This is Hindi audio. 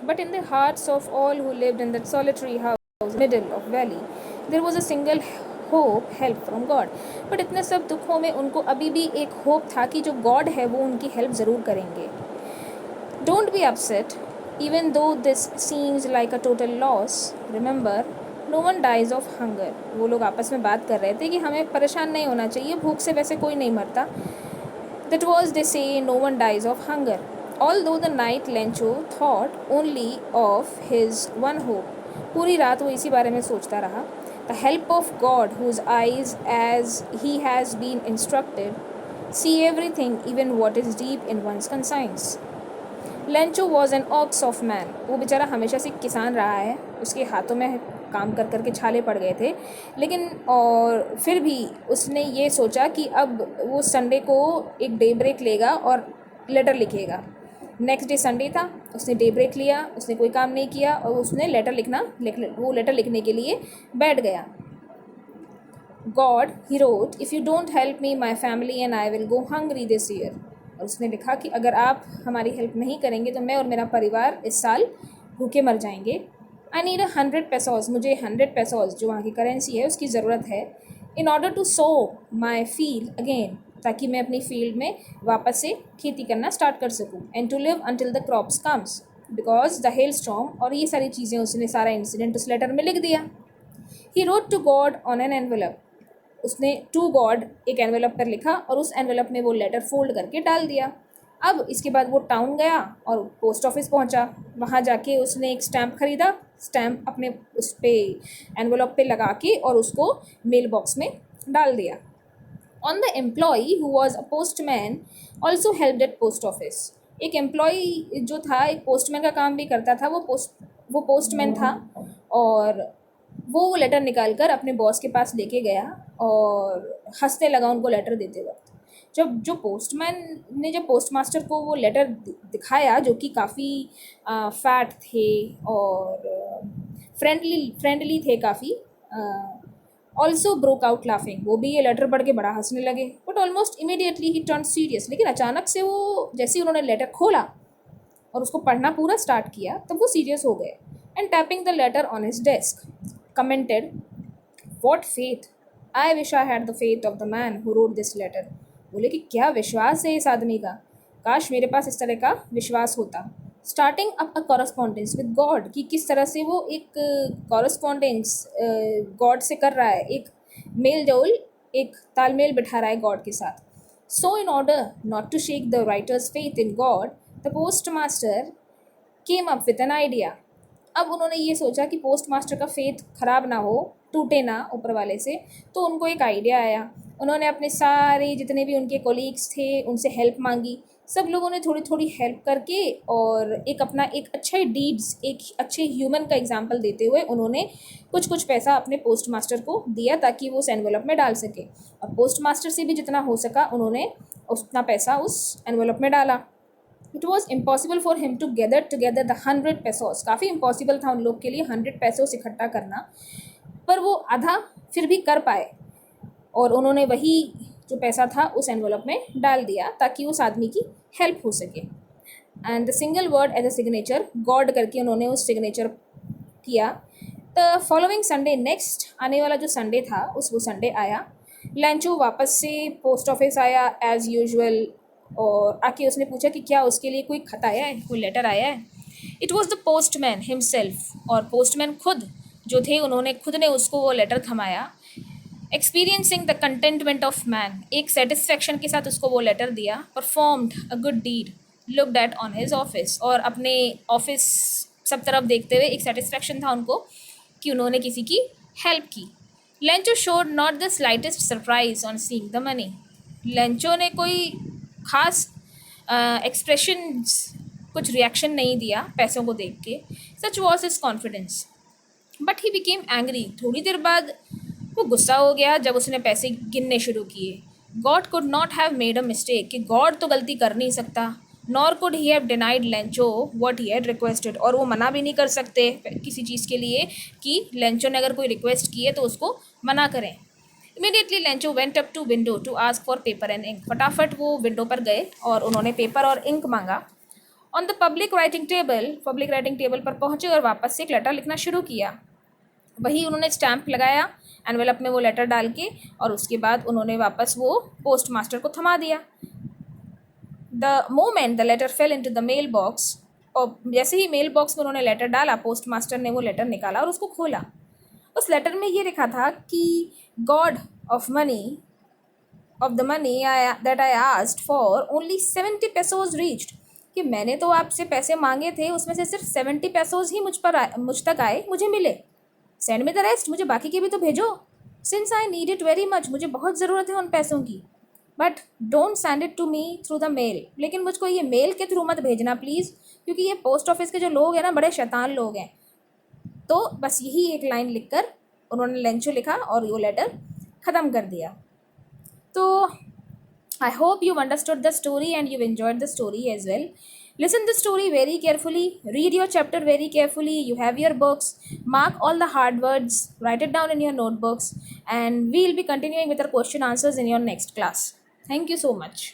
But in the hearts of all who lived in that solitary house in the middle of valley, there was a single hope, help from God. But इतने सब दुखों में उनको अभी भी एक होप था कि जो गॉड है वो उनकी हेल्प ज़रूर करेंगे. Don't be upset, even though this seems like a total loss. Remember, no one dies of hunger. वो लोग आपस में बात कर रहे थे कि हमें परेशान नहीं होना चाहिए, भूख से वैसे कोई नहीं मरता. That was, they say, no one dies of hunger. Although the night Lencho thought only of his one hope. पूरी रात वो इसी बारे में सोचता रहा. The help of God, whose eyes, as he has been instructed, see everything, even what is deep in one's conscience. Lencho was an ox of man. वो बेचारा हमेशा से किसान रहा है, उसके हाथों में काम कर कर के छाले पड़ गए थे, लेकिन और फिर भी उसने ये सोचा कि अब वो संडे को एक डे ब्रेक लेगा और लेटर लिखेगा. नेक्स्ट डे संडे था, उसने डे ब्रेक लिया, उसने कोई काम नहीं किया और उसने वो लेटर लिखने के लिए बैठ गया. God, he wrote, if you don't help me my family and I will go hungry this year. और उसने लिखा कि अगर आप हमारी हेल्प नहीं करेंगे तो मैं और मेरा परिवार इस साल भूखे मर जाएंगे. I need 100 पेसोज. मुझे 100 पेसोज जो वहाँ की करेंसी है उसकी ज़रूरत है. In order to sow my field again, ताकि मैं अपनी फील्ड में वापस से खेती करना स्टार्ट कर सकूँ. And to live until the crops comes because the hailstorm. और ये सारी चीज़ें उसने सारा इंसिडेंट उस लेटर में लिख दिया. He wrote to God on an envelope. उसने टू गॉड एक एनवेलप पर लिखा और उस एनवेलप में वो लेटर फोल्ड करके डाल दिया. अब इसके बाद वो टाउन गया और पोस्ट ऑफिस पहुंचा. वहाँ जाके उसने एक स्टैम्प ख़रीदा. स्टैम्प अपने उस पर एनवेलप पे लगा के और उसको मेल बॉक्स में डाल दिया. On the employee who was a postman also helped at post office. एक एम्प्लॉई जो था, एक पोस्टमैन का काम भी करता था, वो पोस्टमैन था और वो लेटर निकाल कर अपने बॉस के पास लेके गया और हंसने लगा उनको लेटर देते वक्त. जब पोस्टमैन ने जब पोस्ट मास्टर को वो लेटर दिखाया, जो कि काफ़ी फैट थे और फ्रेंडली थे काफ़ी, ऑल्सो ब्रोक आउट लाफिंग. वो भी ये लेटर पढ़ के बड़ा हंसने लगे. But almost immediately he turn serious. लेकिन अचानक से वो, जैसे ही उन्होंने लेटर खोला और उसको पढ़ना पूरा स्टार्ट किया, तब वो सीरियस हो गए. And tapping the later on his desk commented, what faith, I wish I had the faith of the man who wrote this letter. बोले कि क्या विश्वास है इस आदमी का, काश मेरे पास इस तरह का विश्वास होता. Starting up a correspondence with God, कि किस तरह से वो एक कॉरस्पॉन्डेंस गॉड से कर रहा है, एक मेल जोल, एक तालमेल बिठा रहा है गॉड के साथ. So in order not to shake the writer's faith in God, the postmaster came up with an idea. अब उन्होंने ये सोचा कि पोस्ट मास्टर का फेथ ख़राब ना हो, टूटे ना ऊपर वाले से, तो उनको एक आइडिया आया. उन्होंने अपने सारे जितने भी उनके कोलीग्स थे उनसे हेल्प मांगी. सब लोगों ने थोड़ी थोड़ी हेल्प करके और एक अपना एक अच्छे डीड्स, एक अच्छे ह्यूमन का एग्जाम्पल देते हुए उन्होंने कुछ कुछ पैसा अपने पोस्ट मास्टर को दिया ताकि वो उस एनवेलप में डाल सके. और पोस्ट मास्टर से भी जितना हो सका उन्होंने उतना पैसा उस एनवेलप में डाला. It was impossible for him to gather together the 100 pesos. काफ़ी इम्पॉसिबल था उन लोग के लिए 100 पेसोस इकट्ठा करना, पर वो आधा फिर भी कर पाए और उन्होंने वही जो पैसा था उस एनवेलप में डाल दिया ताकि उस आदमी की हेल्प हो सके. And the single word as a signature, God करके उन्होंने उस सिग्नेचर किया. द फॉलोइंग संडे, नेक्स्ट आने वाला जो संडे था वो संडे आया. लेंचो वापस से पोस्ट ऑफिस आया एज़ यूजुअल और आके उसने पूछा कि क्या उसके लिए कोई खत आया है, कोई लेटर आया है. It was the postman himself. और पोस्टमैन खुद जो थे उन्होंने खुद ने उसको वो लेटर थमाया. Experiencing the contentment of man, एक सेटिस्फेक्शन के साथ उसको वो लेटर दिया. Performed a good deed, looked at on his office. और अपने ऑफिस सब तरफ देखते हुए एक सेटिस्फेक्शन था उनको कि उन्होंने किसी की हेल्प की. Lencho showed not the slightest surprise on seeing the money. Lencho ने कोई खास एक्सप्रेशंस, कुछ रिएक्शन नहीं दिया पैसों को देख के. सच was his confidence. But he became angry. थोड़ी देर बाद वो गुस्सा हो गया जब उसने पैसे गिनने शुरू किए. God could not have made a mistake, कि गॉड तो गलती कर नहीं सकता. Nor could he have denied Lencho what he had requested. और वो मना भी नहीं कर सकते किसी चीज़ के लिए कि लेंचो ने अगर कोई रिक्वेस्ट की है तो उसको मना करें. Immediately Lencho went up to window to ask for paper and ink. फटाफट वो विंडो पर गए और उन्होंने पेपर और इंक मांगा. On the public writing table पर पहुँचे और वापस से एक लेटर लिखना शुरू किया। वही उन्होंने स्टैम्प लगाया एनवेलप में वो लेटर डाल के, और उसके बाद उन्होंने वापस वो पोस्ट मास्टर को थमा दिया। The moment the letter fell into the mailbox, और जैसे ही मेल बॉक्स में उन्होंने लेटर डाला, पोस्ट मास्टर ने वो लेटर निकाला और उसको खोला। उस लेटर में ये लिखा था कि God of the money that I asked for only 70 pesos reached, कि मैंने तो आपसे पैसे मांगे थे, उसमें से सिर्फ 70 pesos ही मुझ तक आए, मुझे मिले। सेंड मी द रेस्ट, मुझे बाकी के भी तो भेजो। Since I need it very much, मुझे बहुत ज़रूरत है उन पैसों की। But don't send it to me through the mail, लेकिन मुझको ये मेल के थ्रू मत भेजना प्लीज़, क्योंकि ये पोस्ट ऑफिस के जो लोग हैं ना, बड़े शैतान लोग हैं। तो बस यही एक लाइन लिखकर उन्होंने लेंचो लिखा और वो लेटर ख़त्म कर दिया। तो I hope you've understood the story and you've enjoyed the story as well. Listen the story very carefully, read your chapter very carefully, you have your books, mark all the hard words, write it down in your notebooks, and we'll be continuing with our question answers in your next class. Thank you so much.